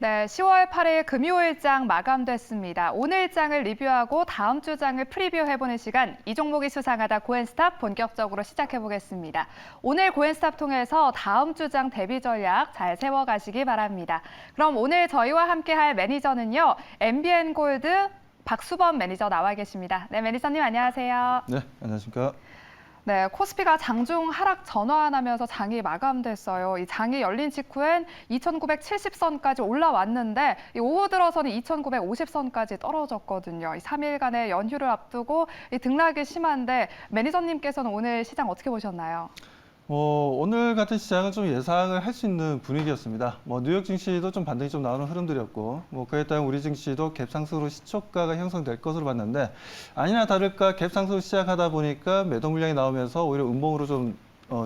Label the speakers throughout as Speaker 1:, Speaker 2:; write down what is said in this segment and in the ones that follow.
Speaker 1: 네, 10월 8일 금요일장 마감됐습니다. 오늘장을 리뷰하고 다음 주장을 프리뷰해보는 시간, 이 종목이 수상하다 고엔스탑 본격적으로 시작해보겠습니다. 오늘 고엔스탑 통해서 다음 주장 대비 전략 잘 세워가시기 바랍니다. 그럼 오늘 저희와 함께할 매니저는요, MBN골드 박수범 매니저 나와 계십니다. 네, 매니저님 안녕하세요.
Speaker 2: 네, 안녕하십니까.
Speaker 1: 네, 코스피가 장중 하락 전환하면서 장이 마감됐어요. 이 장이 열린 직후엔 2,970선까지 올라왔는데 이 오후 들어서는 2,950선까지 떨어졌거든요. 이 3일간의 연휴를 앞두고 이 등락이 심한데 매니저님께서는 오늘 시장 어떻게 보셨나요?
Speaker 2: 오늘 같은 시장은 좀 예상을 할 수 있는 분위기였습니다. 뉴욕 증시도 좀 반등이 좀 나오는 흐름들이었고, 그에 따른 우리 증시도 갭상승으로 시초가가 형성될 것으로 봤는데, 아니나 다를까 갭상승으로 시작하다 보니까 매도 물량이 나오면서 오히려 음봉으로 좀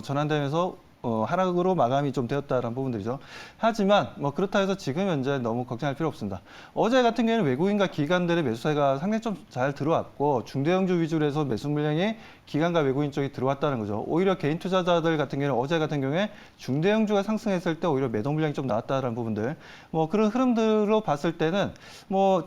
Speaker 2: 전환되면서 하락으로 마감이 좀 되었다라는 부분들이죠. 하지만 그렇다 해서 지금 현재 너무 걱정할 필요 없습니다. 어제 같은 경우에는 외국인과 기관들의 매수세가 상당히 좀 잘 들어왔고 중대형주 위주로 해서 매수 물량이 기관과 외국인 쪽이 들어왔다는 거죠. 오히려 개인 투자자들 같은 경우는 어제 같은 경우에 중대형주가 상승했을 때 오히려 매도 물량이 좀 나왔다는 부분들. 그런 흐름들로 봤을 때는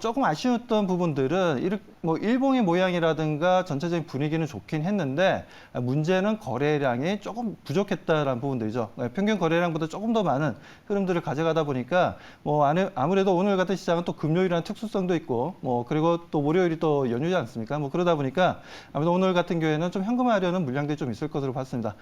Speaker 2: 조금 아쉬웠던 부분들은 일봉의 모양이라든가 전체적인 분위기는 좋긴 했는데 문제는 거래량이 조금 부족했다라는 부분들이죠. 평균 거래량보다 조금 더 많은 흐름들을 가져가다 보니까 아무래도 오늘 같은 시장은 또 금요일이라는 특수성도 있고 그리고 또 월요일이 또 연휴지 않습니까? 그러다 보니까 아무래도 오늘 같은 경우에는 좀 현금화하려는 물량들이 좀 있을 것으로 봤습니다.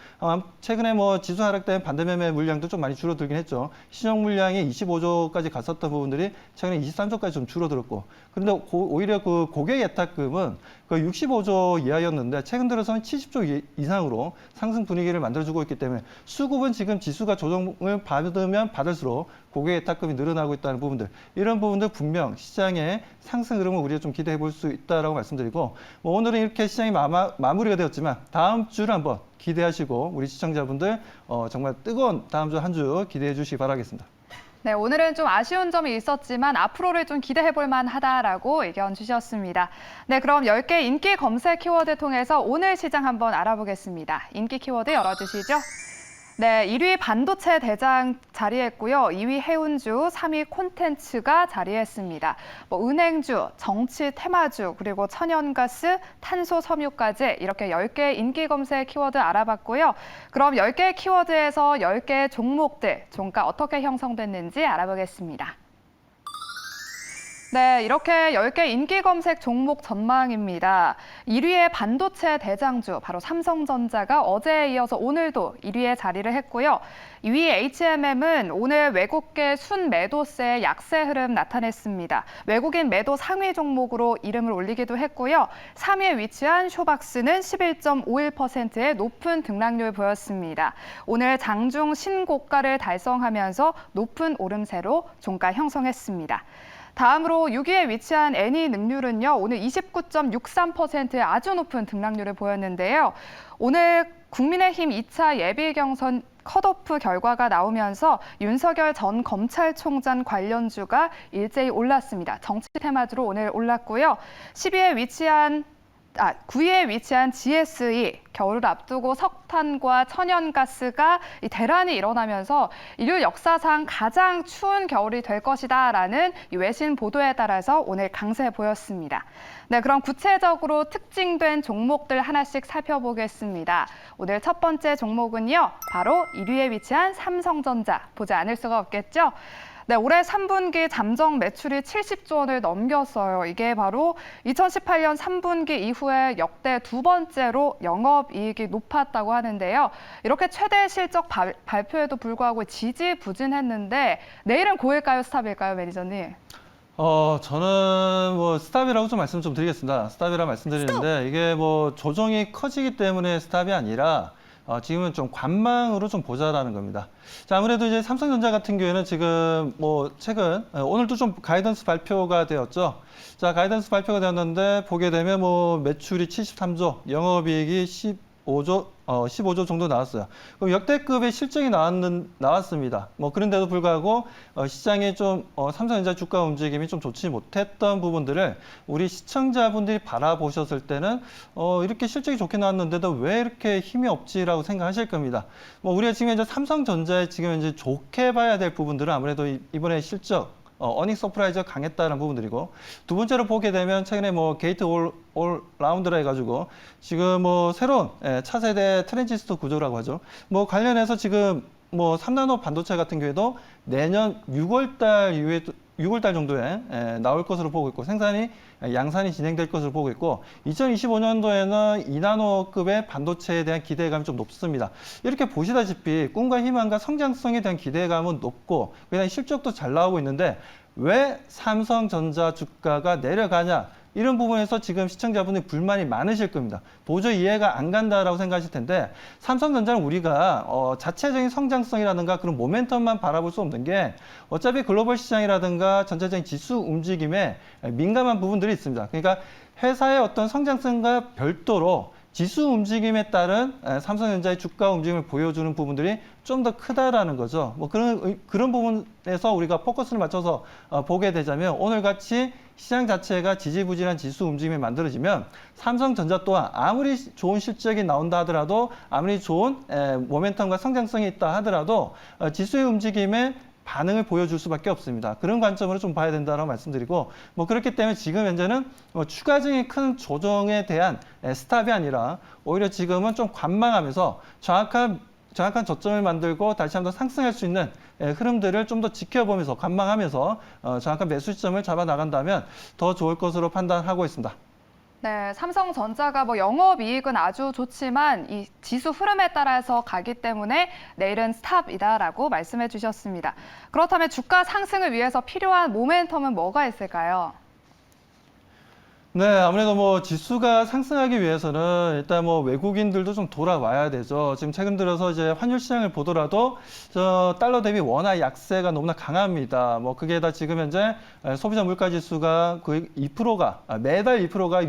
Speaker 2: 최근에 지수 하락 때문에 반대 매매 물량도 좀 많이 줄어들긴 했죠. 신용 물량이 25조까지 갔었던 부분들이 최근에 23조까지 좀 줄어들었고, 그런데 오히려 그 고객 예탁금은 그 65조 이하였는데 최근 들어서는 70조 이상으로 상승 분위기를 만들어주고 있기 때문에 수급은 지금 지수가 조정을 받으면 받을수록 고객 예탁금이 늘어나고 있다는 부분들, 이런 부분들 분명 시장의 상승 흐름을 우리가 좀 기대해 볼 수 있다라고 말씀드리고, 오늘은 이렇게 시장이 마무리가 되었지만 다음 주를 한번 기대하시고 우리 시청자분들 정말 뜨거운 다음 주 한 주 기대해 주시기 바라겠습니다.
Speaker 1: 네, 오늘은 좀 아쉬운 점이 있었지만 앞으로를 좀 기대해 볼 만하다라고 의견 주셨습니다. 네, 그럼 10개 인기 검색 키워드 통해서 오늘 시장 한번 알아보겠습니다. 인기 키워드 열어주시죠. 네, 1위 반도체 대장 자리했고요. 2위 해운주, 3위 콘텐츠가 자리했습니다. 은행주, 정치 테마주, 그리고 천연가스, 탄소 섬유까지 이렇게 10개 인기 검색 키워드 알아봤고요. 그럼 10개 키워드에서 10개 종목들, 종가 어떻게 형성됐는지 알아보겠습니다. 네, 이렇게 10개 인기 검색 종목 전망입니다. 1위의 반도체 대장주, 바로 삼성전자가 어제에 이어서 오늘도 1위에 자리를 했고요. 2위 HMM은 오늘 외국계 순매도세의 약세 흐름 나타냈습니다. 외국인 매도 상위 종목으로 이름을 올리기도 했고요. 3위에 위치한 쇼박스는 11.51%의 높은 등락률 보였습니다. 오늘 장중 신고가를 달성하면서 높은 오름세로 종가 형성했습니다. 다음으로 6위에 위치한 애니능률은요, 오늘 29.63%의 아주 높은 등락률을 보였는데요. 오늘 국민의힘 2차 예비경선 컷오프 결과가 나오면서 윤석열 전 검찰총장 관련주가 일제히 올랐습니다. 정치 테마주로 오늘 올랐고요. 9위에 위치한 GSE, 겨울을 앞두고 석탄과 천연가스가 대란이 일어나면서 인류 역사상 가장 추운 겨울이 될 것이다라는 외신 보도에 따라서 오늘 강세 보였습니다. 네, 그럼 구체적으로 특징된 종목들 하나씩 살펴보겠습니다. 오늘 첫 번째 종목은요, 바로 1위에 위치한 삼성전자, 보지 않을 수가 없겠죠? 네, 올해 3분기 잠정 매출이 70조 원을 넘겼어요. 이게 바로 2018년 3분기 이후에 역대 두 번째로 영업이익이 높았다고 하는데요. 이렇게 최대 실적 발표에도 불구하고 지지부진했는데 내일은 고일까요, 스탑일까요, 매니저님?
Speaker 2: 저는 스탑이라고 좀 말씀 좀 드리겠습니다. 스탑이라 말씀드리는데 이게 조정이 커지기 때문에 스탑이 아니라 지금은 좀 관망으로 좀 보자라는 겁니다. 자, 아무래도 이제 삼성전자 같은 경우에는 지금 최근 오늘도 좀 가이던스 발표가 되었죠. 자, 가이던스 발표가 되었는데 보게 되면 매출이 73조, 영업이익이 15조 정도 나왔어요. 그럼 역대급의 실적이 나왔습니다. 그런데도 불구하고 시장에 좀 삼성전자 주가 움직임이 좀 좋지 못했던 부분들을 우리 시청자분들이 바라보셨을 때는 이렇게 실적이 좋게 나왔는데도 왜 이렇게 힘이 없지라고 생각하실 겁니다. 우리가 지금 이제 삼성전자에 지금 이제 좋게 봐야 될 부분들은 아무래도 이번에 실적 어닝 서프라이즈가 강했다는 부분들이고, 두 번째로 보게 되면 최근에 뭐 게이트 올 라운드라 해가지고 지금 뭐 새로운 차세대 트랜지스터 구조라고 하죠. 뭐 관련해서 지금 뭐 3나노 반도체 같은 경우에도 내년 6월 달 정도에 나올 것으로 보고 있고, 생산이 양산이 진행될 것으로 보고 있고, 2025년도에는 2나노급의 반도체에 대한 기대감이 좀 높습니다. 이렇게 보시다시피 꿈과 희망과 성장성에 대한 기대감은 높고, 그다음에 실적도 잘 나오고 있는데 왜 삼성전자 주가가 내려가냐? 이런 부분에서 지금 시청자분들이 불만이 많으실 겁니다. 도저히 이해가 안 간다라고 생각하실 텐데, 삼성전자는 우리가 자체적인 성장성이라든가 그런 모멘텀만 바라볼 수 없는 게, 어차피 글로벌 시장이라든가 전체적인 지수 움직임에 민감한 부분들이 있습니다. 그러니까 회사의 어떤 성장성과 별도로 지수 움직임에 따른 삼성전자의 주가 움직임을 보여주는 부분들이 좀 더 크다라는 거죠. 뭐 그런 부분에서 우리가 포커스를 맞춰서 보게 되자면, 오늘같이 시장 자체가 지지부진한 지수 움직임이 만들어지면 삼성전자 또한 아무리 좋은 실적이 나온다 하더라도, 아무리 좋은 모멘텀과 성장성이 있다 하더라도 지수의 움직임에 반응을 보여줄 수밖에 없습니다. 그런 관점으로 좀 봐야 된다고 말씀드리고, 뭐 그렇기 때문에 지금 현재는 추가적인 큰 조정에 대한 스탑이 아니라 오히려 지금은 좀 관망하면서 정확한 저점을 만들고 다시 한번 상승할 수 있는 흐름들을 좀 더 지켜보면서 관망하면서 정확한 매수 시점을 잡아 나간다면 더 좋을 것으로 판단하고 있습니다.
Speaker 1: 네, 삼성전자가 뭐 영업이익은 아주 좋지만 이 지수 흐름에 따라서 가기 때문에 내일은 스탑이다라고 말씀해 주셨습니다. 그렇다면 주가 상승을 위해서 필요한 모멘텀은 뭐가 있을까요?
Speaker 2: 네, 아무래도 뭐 지수가 상승하기 위해서는 일단 뭐 외국인들도 좀 돌아와야 되죠. 지금 최근 들어서 이제 환율 시장을 보더라도 저 달러 대비 원화 약세가 너무나 강합니다. 뭐 그게 다 지금 현재 소비자 물가 지수가 거의 2%가 매달 2%가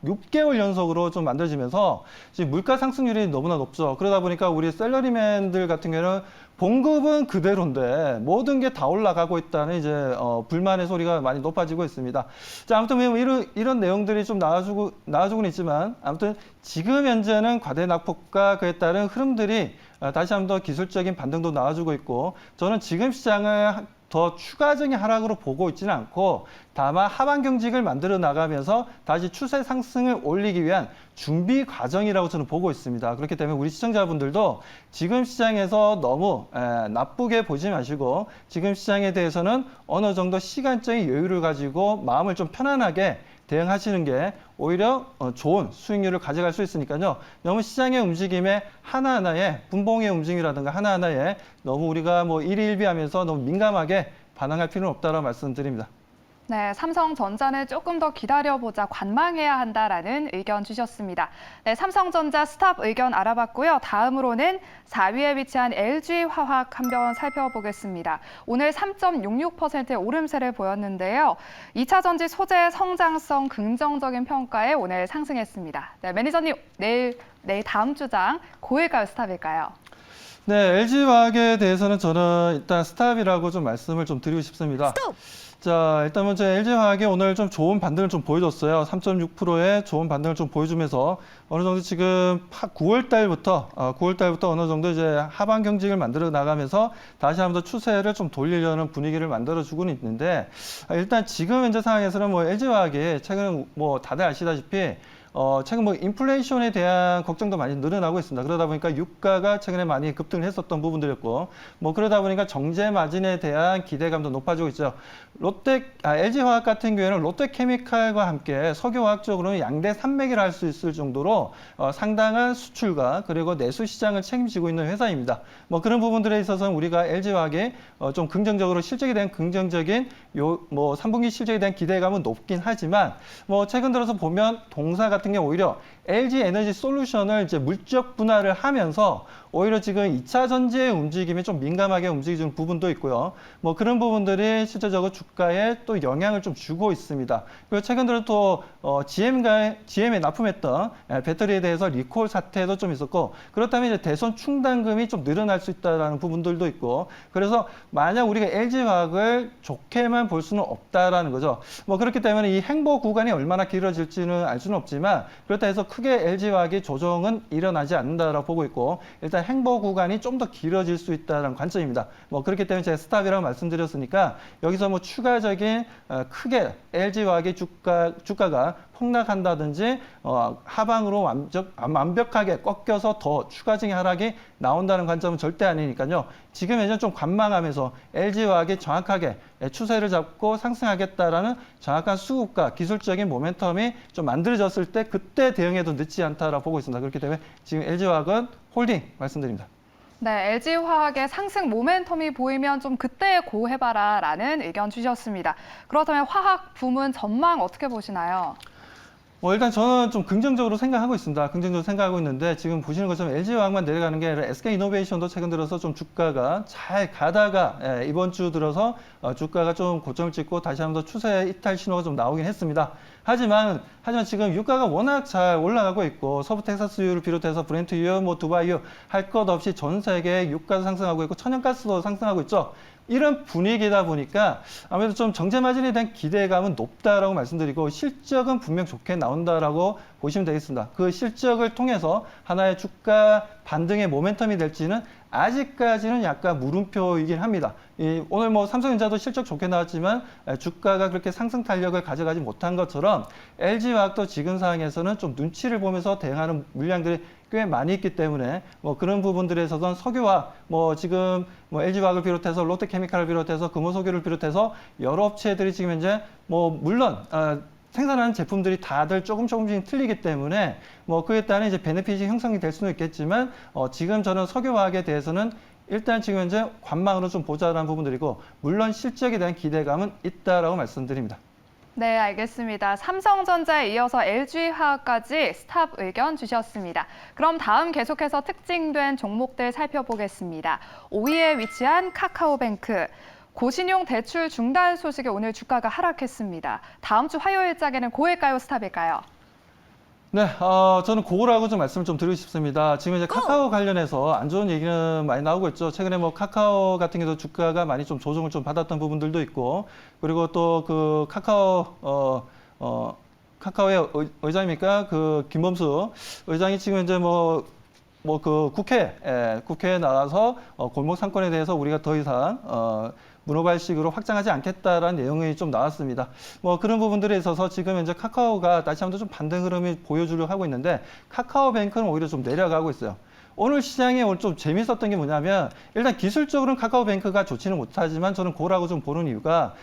Speaker 2: 6개월 연속으로 좀 만들어지면서 지금 물가 상승률이 너무나 높죠. 그러다 보니까 우리 셀러리맨들 같은 경우는 봉급은 그대로인데 모든 게 다 올라가고 있다는 이제 불만의 소리가 많이 높아지고 있습니다. 자, 아무튼 뭐 이런 내용들이 좀 나와주고는 있지만, 아무튼 지금 현재는 과대 낙폭과 그에 따른 흐름들이 다시 한번 더 기술적인 반등도 나와주고 있고, 저는 지금 시장을 더 추가적인 하락으로 보고 있지는 않고, 다만 하반 경직을 만들어 나가면서 다시 추세 상승을 올리기 위한 준비 과정이라고 저는 보고 있습니다. 그렇기 때문에 우리 시청자분들도 지금 시장에서 너무 나쁘게 보지 마시고, 지금 시장에 대해서는 어느 정도 시간적인 여유를 가지고 마음을 좀 편안하게 대응하시는 게 오히려 좋은 수익률을 가져갈 수 있으니까요. 너무 시장의 움직임에 하나하나의 분봉의 움직임이라든가 하나하나에 너무 우리가 뭐 일희일비하면서 너무 민감하게 반응할 필요는 없다라고 말씀드립니다.
Speaker 1: 네, 삼성전자는 조금 더 기다려보자, 관망해야 한다라는 의견 주셨습니다. 네, 삼성전자 스탑 의견 알아봤고요. 다음으로는 4위에 위치한 LG화학 한번 살펴보겠습니다. 오늘 3.66%의 오름세를 보였는데요. 2차 전지 소재 성장성 긍정적인 평가에 오늘 상승했습니다. 네, 매니저님, 내일 다음 주장 고일까요, 스탑일까요?
Speaker 2: 네, LG화학에 대해서는 저는 일단 스탑이라고 좀 말씀을 좀 드리고 싶습니다.
Speaker 1: 스톱!
Speaker 2: 자, 일단 먼저 LG화학이 오늘 좀 좋은 반등을 좀 보여줬어요. 3.6%의 좋은 반등을 좀 보여주면서 어느 정도 지금 9월 달부터 어느 정도 이제 하반 경직을 만들어 나가면서 다시 한번 더 추세를 좀 돌리려는 분위기를 만들어 주고는 있는데, 일단 지금 현재 상황에서는 뭐 LG화학이 최근 뭐 다들 아시다시피 최근 뭐 인플레이션에 대한 걱정도 많이 늘어나고 있습니다. 그러다 보니까 유가가 최근에 많이 급등을 했었던 부분들이었고, 뭐 그러다 보니까 정제 마진에 대한 기대감도 높아지고 있죠. LG화학 같은 경우에는 롯데케미칼과 함께 석유화학 쪽으로는 양대 산맥이라 할 수 있을 정도로 상당한 수출과 그리고 내수 시장을 책임지고 있는 회사입니다. 뭐 그런 부분들에 있어서는 우리가 LG화학에 좀 긍정적으로 실적에 대한 긍정적인 뭐 3분기 실적에 대한 기대감은 높긴 하지만, 뭐 최근 들어서 보면 동사 같은 게 오히려 LG 에너지 솔루션을 이제 물적 분할을 하면서 오히려 지금 2차 전지의 움직임에 좀 민감하게 움직이는 부분도 있고요. 뭐 그런 부분들이 실제적으로 주가에 또 영향을 좀 주고 있습니다. 그리고 최근 들어 또 GM에 납품했던 배터리에 대해서 리콜 사태도 좀 있었고, 그렇다면 이제 대선 충당금이 좀 늘어날 수 있다는 부분들도 있고, 그래서 만약 우리가 LG화학을 좋게만 볼 수는 없다라는 거죠. 뭐 그렇기 때문에 이 행보 구간이 얼마나 길어질지는 알 수는 없지만, 그렇다 해서 크게 LG화학이 조정은 일어나지 않는다라고 보고 있고 일단 행보 구간이 좀 더 길어질 수 있다는 관점입니다. 뭐 그렇기 때문에 제가 스탑이라고 말씀드렸으니까 여기서 뭐 추가적인 크게 LG화학의 주가가 폭락한다든지 하방으로 완벽하게 꺾여서 더 추가적인 하락이 나온다는 관점은 절대 아니니까요. 지금 현재 좀 관망하면서 LG화학이 정확하게 추세를 잡고 상승하겠다라는 정확한 수급과 기술적인 모멘텀이 좀 만들어졌을 때 그때 대응해도 늦지 않다라고 보고 있습니다. 그렇기 때문에 지금 LG화학은 홀딩 말씀드립니다.
Speaker 1: 네, LG화학의 상승 모멘텀이 보이면 좀 그때 고해봐라라는 의견 주셨습니다. 그렇다면 화학 부문 전망 어떻게 보시나요?
Speaker 2: 일단 저는 좀 긍정적으로 생각하고 있습니다. 긍정적으로 생각하고 있는데 지금 보시는 것처럼 LG화학만 내려가는 게 아니라 SK이노베이션도 최근 들어서 좀 주가가 잘 가다가 이번 주 들어서 주가가 좀 고점을 찍고 다시 한번 더 추세 이탈 신호가 좀 나오긴 했습니다. 하지만 지금 유가가 워낙 잘 올라가고 있고 서부 텍사스유를 비롯해서 브렌트유, 뭐 두바이유 할 것 없이 전 세계 유가도 상승하고 있고 천연가스도 상승하고 있죠. 이런 분위기다 보니까 아무래도 좀 정제 마진에 대한 기대감은 높다라고 말씀드리고 실적은 분명 좋게 나온다라고 보시면 되겠습니다. 그 실적을 통해서 하나의 주가 반등의 모멘텀이 될지는 아직까지는 약간 물음표이긴 합니다. 오늘 뭐 삼성전자도 실적 좋게 나왔지만 주가가 그렇게 상승 탄력을 가져가지 못한 것처럼 LG화학도 지금 상황에서는 좀 눈치를 보면서 대응하는 물량들이 꽤 많이 있기 때문에 뭐 그런 부분들에서는 석유화학, 뭐 지금 뭐 LG화학을 비롯해서 롯데케미칼을 비롯해서 금호석유를 비롯해서 여러 업체들이 지금 현재 뭐 물론 생산하는 제품들이 다들 조금씩 틀리기 때문에 뭐 그에 따른 이제 베네핏이 형성이 될 수는 있겠지만 지금 저는 석유화학에 대해서는 일단 지금 현재 관망으로 좀 보자라는 부분들이고 물론 실적에 대한 기대감은 있다라고 말씀드립니다.
Speaker 1: 네, 알겠습니다. 삼성전자에 이어서 LG화학까지 스탑 의견 주셨습니다. 그럼 다음 계속해서 특징된 종목들 살펴보겠습니다. 5위에 위치한 카카오뱅크. 고신용 대출 중단 소식에 오늘 주가가 하락했습니다. 다음 주 화요일장에는 고일까요, 스탑일까요?
Speaker 2: 네, 저는 그거라고 좀 말씀을 좀 드리고 싶습니다. 지금 이제 카카오 관련해서 안 좋은 얘기는 많이 나오고 있죠. 최근에 뭐 카카오 같은 경우도 주가가 많이 좀 조정을 좀 받았던 부분들도 있고, 그리고 또 그 카카오의 의장입니까? 그 김범수 의장이 지금 이제 그 국회에 나가서 골목 상권에 대해서 우리가 더 이상 문어발식으로 확장하지 않겠다라는 내용이 좀 나왔습니다. 뭐 그런 부분들에 있어서 지금 현재 카카오가 다시 한번 좀 반등 흐름이 보여주려고 하고 있는데 카카오뱅크는 오히려 좀 내려가고 있어요. 오늘 시장에 오늘 좀 재밌었던 게 뭐냐면 일단 기술적으로는 카카오뱅크가 좋지는 못하지만 저는 그거라고 좀 보는 이유가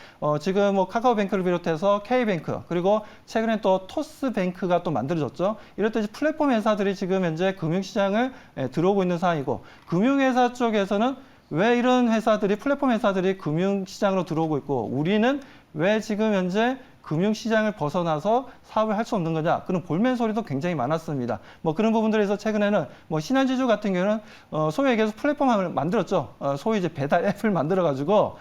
Speaker 2: 지금 뭐 카카오뱅크를 비롯해서 K뱅크 그리고 최근에 또 토스뱅크가 또 만들어졌죠. 이럴 때 플랫폼 회사들이 지금 현재 금융시장을 들어오고 있는 상황이고 금융회사 쪽에서는 왜 이런 회사들이 플랫폼 회사들이 금융시장으로 들어오고 있고 우리는 왜 지금 현재 금융시장을 벗어나서 사업을 할 수 없는 거냐 그런 볼멘 소리도 굉장히 많았습니다. 뭐 그런 부분들에서 최근에는 뭐 신한지주 같은 경우는 소위 얘기해서 플랫폼을 만들었죠. 소위 이제 배달 앱을 만들어 가지고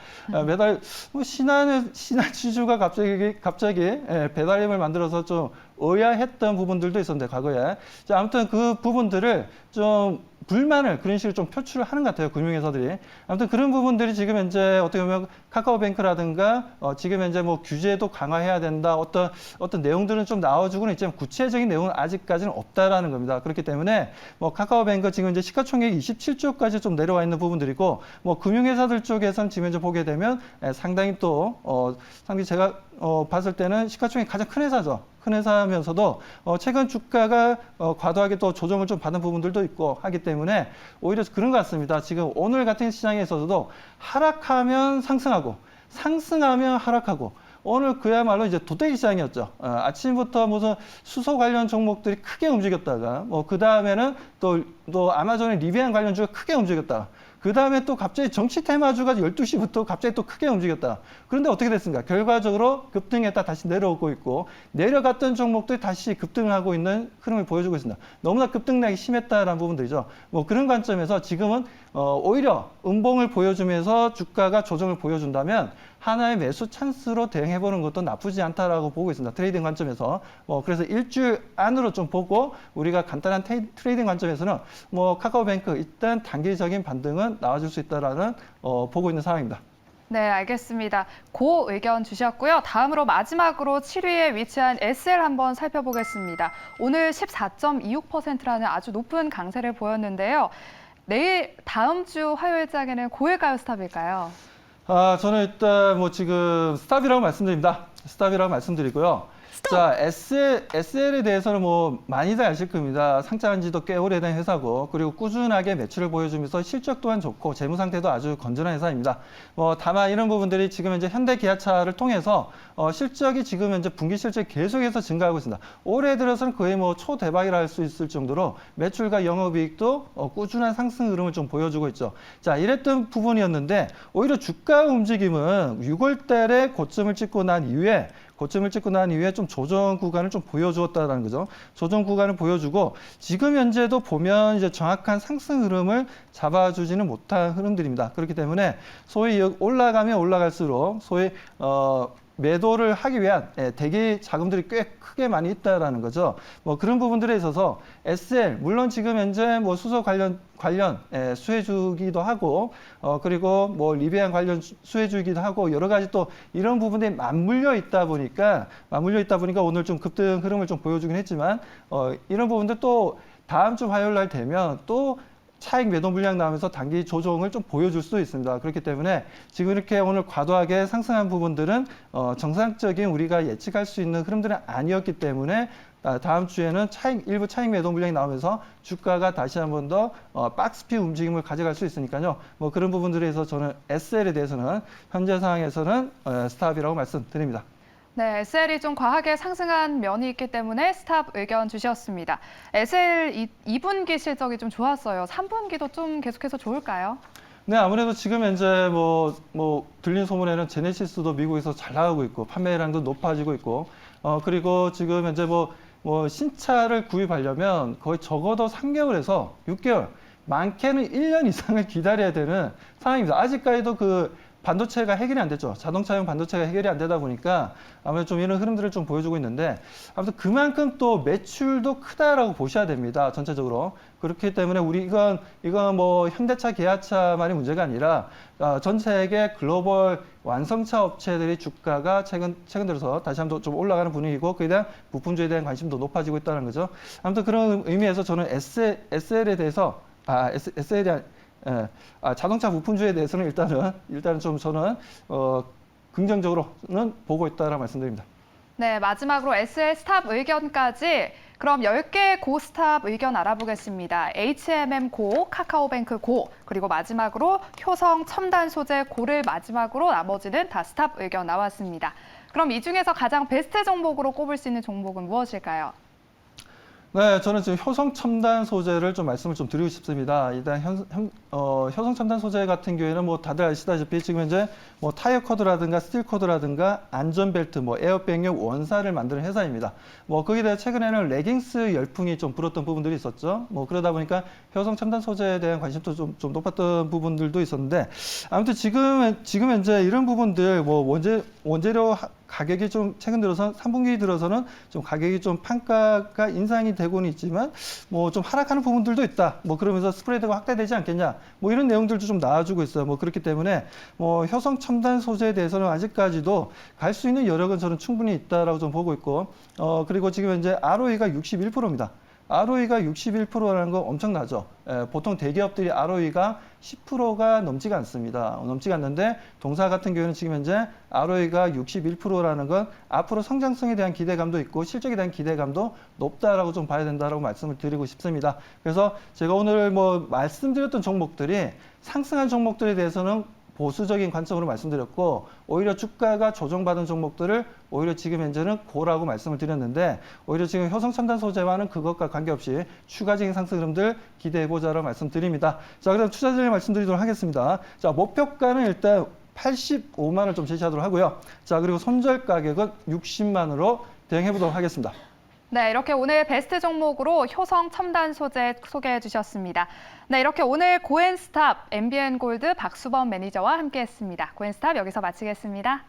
Speaker 2: 배달 뭐 신한지주가 갑자기 배달 앱을 만들어서 좀 의아했던 부분들도 있었는데 과거에 자, 아무튼 그 부분들을 좀 불만을 그런 식으로 좀 표출을 하는 것 같아요. 금융회사들이. 아무튼 그런 부분들이 지금 현재 어떻게 보면 카카오뱅크라든가 지금 현재 뭐 규제도 강화해야 된다. 어떤 내용들은 좀 나와주고는 있지만 구체적인 내용은 아직까지는 없다라는 겁니다. 그렇기 때문에 뭐 카카오뱅크 지금 이제 시가총액이 27조까지 좀 내려와 있는 부분들이고 뭐 금융회사들 쪽에서는 지금 현재 보게 되면 상당히 상당히 제가 봤을 때는 시가총액이 가장 큰 회사죠. 큰 회사면서도 최근 주가가 과도하게 또 조정을 좀 받은 부분들도 있고 하기 때문에 오히려 그런 것 같습니다. 지금 오늘 같은 시장에 있어서도 하락하면 상승하면 하락하고 오늘 그야말로 이제 도태기 시장이었죠. 아침부터 무슨 수소 관련 종목들이 크게 움직였다가 그 다음에는 또 아마존의 리비안 관련주가 크게 움직였다. 그 다음에 또 갑자기 정치 테마주가 12시부터 갑자기 또 크게 움직였다. 그런데 어떻게 됐습니까? 결과적으로 급등했다 다시 내려오고 있고 내려갔던 종목들이 다시 급등을 하고 있는 흐름을 보여주고 있습니다. 너무나 급등량이 심했다라는 부분들이죠. 뭐 그런 관점에서 지금은 오히려 음봉을 보여주면서 주가가 조정을 보여준다면 하나의 매수 찬스로 대응해보는 것도 나쁘지 않다라고 보고 있습니다. 트레이딩 관점에서. 그래서 일주일 안으로 좀 보고 우리가 간단한 트레이딩 관점에서는 카카오뱅크 일단 단기적인 반등은 나와줄 수 있다라는 보고 있는 상황입니다.
Speaker 1: 네, 알겠습니다. 고 의견 주셨고요. 다음으로 마지막으로 7위에 위치한 SL 한번 살펴보겠습니다. 오늘 14.26%라는 아주 높은 강세를 보였는데요. 내일 다음 주 화요일장에는 고일까요, 스탑일까요?
Speaker 2: 저는 일단 뭐 지금 스탑이라고 말씀드립니다. 스탑이라고 말씀드리고요. 자, SL에 대해서는 뭐 많이들 아실 겁니다. 상장한 지도 꽤 오래된 회사고, 그리고 꾸준하게 매출을 보여주면서 실적 또한 좋고, 재무 상태도 아주 건전한 회사입니다. 뭐 다만 이런 부분들이 지금 현재 현대기아차를 통해서 실적이 지금 현재 분기 실적이 계속해서 증가하고 있습니다. 올해 들어서는 거의 뭐 초대박이라 할 수 있을 정도로 매출과 영업이익도 꾸준한 상승 흐름을 좀 보여주고 있죠. 자, 이랬던 부분이었는데 오히려 주가 움직임은 6월 달에 고점을 찍고 난 이후에 좀 조정 구간을 좀 보여주었다는 거죠. 조정 구간을 보여주고 지금 현재도 보면 이제 정확한 상승 흐름을 잡아주지는 못한 흐름들입니다. 그렇기 때문에 소위 올라가면 올라갈수록 소위 매도를 하기 위한 대기 자금들이 꽤 크게 많이 있다라는 거죠. 뭐 그런 부분들에 있어서 SL 물론 지금 현재 뭐 수소 관련 수혜주기도 하고 그리고 뭐 리비안 관련 수혜주기도 하고 여러 가지 또 이런 부분들이 맞물려 있다 보니까 오늘 좀 급등 흐름을 좀 보여주긴 했지만 이런 부분들 또 다음 주 화요일 날 되면 또 차익 매도 물량 나오면서 단기 조정을 좀 보여줄 수도 있습니다. 그렇기 때문에 지금 이렇게 오늘 과도하게 상승한 부분들은 정상적인 우리가 예측할 수 있는 흐름들은 아니었기 때문에 다음 주에는 일부 차익 매도 물량이 나오면서 주가가 다시 한 번 더 박스피 움직임을 가져갈 수 있으니까요. 뭐 그런 부분들에서 저는 SL에 대해서는 현재 상황에서는 스탑이라고 말씀드립니다.
Speaker 1: 네, SL이 좀 과하게 상승한 면이 있기 때문에 스탑 의견 주셨습니다. SL 2분기 실적이 좀 좋았어요. 3분기도 좀 계속해서 좋을까요?
Speaker 2: 네, 아무래도 지금 현재 뭐 들린 소문에는 제네시스도 미국에서 잘 나가고 있고 판매량도 높아지고 있고 그리고 지금 현재 뭐 신차를 구입하려면 거의 적어도 3개월에서 6개월, 많게는 1년 이상을 기다려야 되는 상황입니다. 아직까지도 그 반도체가 해결이 안 됐죠. 자동차용 반도체가 해결이 안 되다 보니까 아무래도 좀 이런 흐름들을 좀 보여주고 있는데 아무튼 그만큼 또 매출도 크다라고 보셔야 됩니다. 전체적으로. 그렇기 때문에 이건 뭐 현대차, 기아차만이 문제가 아니라 전 세계 글로벌 완성차 업체들의 주가가 최근 들어서 다시 한번 좀 올라가는 분위기고 그에 대한 부품주에 대한 관심도 높아지고 있다는 거죠. 아무튼 그런 의미에서 저는 SL에 대해서 SL이 자동차 부품주에 대해서는 일단은 좀 저는 긍정적으로는 보고 있다라고 말씀드립니다.
Speaker 1: 네, 마지막으로 SL 스탑 의견까지 그럼 10개 고 스탑 의견 알아보겠습니다. HMM 고, 카카오뱅크 고, 그리고 마지막으로 효성 첨단 소재 고를 마지막으로 나머지는 다 스탑 의견 나왔습니다. 그럼 이 중에서 가장 베스트 종목으로 꼽을 수 있는 종목은 무엇일까요?
Speaker 2: 네, 저는 지금 효성 첨단 소재를 좀 말씀을 좀 드리고 싶습니다. 일단 효성 첨단 소재 같은 경우에는 뭐 다들 아시다시피 지금 현재 뭐 타이어 코드라든가 스틸 코드라든가 안전벨트, 뭐 에어백용 원사를 만드는 회사입니다. 뭐 거기에 대해 최근에는 레깅스 열풍이 좀 불었던 부분들이 있었죠. 뭐 그러다 보니까 효성 첨단 소재에 대한 관심도 좀 높았던 부분들도 있었는데 아무튼 지금 현재 이런 부분들 뭐 원재료 가격이 좀 최근 들어서 3분기 들어서는 좀 가격이 좀 판가가 인상이 되고는 있지만 뭐 좀 하락하는 부분들도 있다. 뭐 그러면서 스프레드가 확대되지 않겠냐. 뭐 이런 내용들도 좀 나와주고 있어요. 뭐 그렇기 때문에 뭐 효성 첨단 소재에 대해서는 아직까지도 갈 수 있는 여력은 저는 충분히 있다라고 좀 보고 있고 그리고 지금 현재 ROE가 61%입니다. ROE가 61%라는 거 엄청나죠. 보통 대기업들이 ROE가 10%가 넘지가 않습니다. 넘지가 않는데 동사 같은 경우에는 지금 현재 ROE가 61%라는 건 앞으로 성장성에 대한 기대감도 있고 실적에 대한 기대감도 높다라고 좀 봐야 된다라고 말씀을 드리고 싶습니다. 그래서 제가 오늘 뭐 말씀드렸던 종목들이 상승한 종목들에 대해서는 보수적인 관점으로 말씀드렸고 오히려 주가가 조정받은 종목들을 오히려 지금 현재는 고라고 말씀을 드렸는데 오히려 지금 효성첨단 소재와는 그것과 관계없이 추가적인 상승 흐름들 기대해보자라고 말씀드립니다. 자, 그럼 투자자들 말씀드리도록 하겠습니다. 자, 목표가는 일단 85만 원 좀 제시하도록 하고요. 자, 그리고 손절 가격은 60만으로 대응해보도록 하겠습니다.
Speaker 1: 네, 이렇게 오늘 베스트 종목으로 효성 첨단 소재 소개해 주셨습니다. 네, 이렇게 오늘 고엔스탑 MBN골드 박수범 매니저와 함께했습니다. 고엔스탑 여기서 마치겠습니다.